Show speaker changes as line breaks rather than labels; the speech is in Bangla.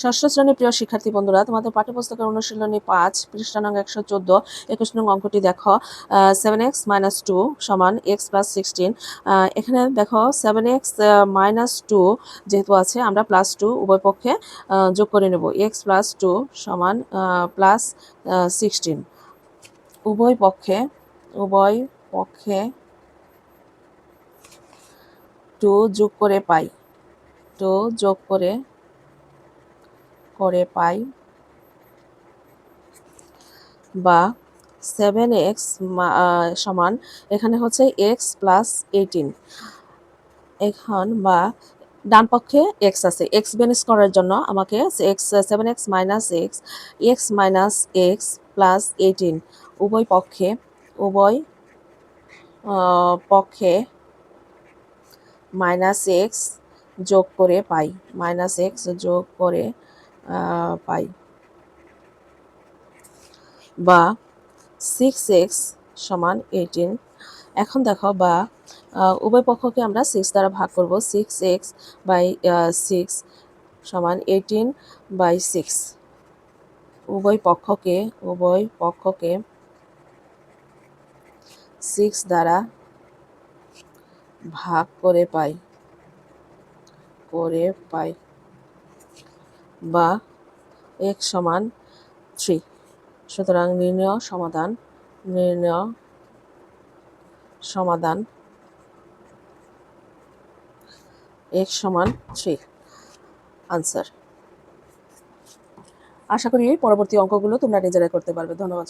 ষষ্ঠ শ্রেণীর প্রিয় শিক্ষার্থী বন্ধুরা, তোমাদের পাঠ্যপুস্তকের অনুশীলনী 5 পৃষ্ঠা নং 114 21 নং অঙ্কটি দেখো। 7x - 2 = x + 16। এখানে দেখো 7x - 2 যেহেতু আছে, আমরা +2 উভয় পক্ষে যোগ করে নেব। x + 2 = +16। উভয় পক্ষে 2 যোগ করে পাই, 2 যোগ করে পাই, বা 7x সমান এখানে হচ্ছে x + 18। এখন বা ডান পক্ষে x আছে, x বেনিস করার জন্য আমাকে 7x - x, x - x + 18 উভয় পক্ষে -x যোগ করে পাই, -x যোগ করে পাই, বা 6x = 18। এখন দেখো বা উভয় পক্ষকে আমরা 6 দ্বারা ভাগ করব। 6x/6 = 18/6। উভয় পক্ষকে 6 দ্বারা ভাগ করে পাই, বা x = 3। সুতরাং নির্ণয় সমাধান x = 3 আনসার। আশা করি পরবর্তী অঙ্কগুলো তোমরা নিজেরাই করতে পারবে। ধন্যবাদ।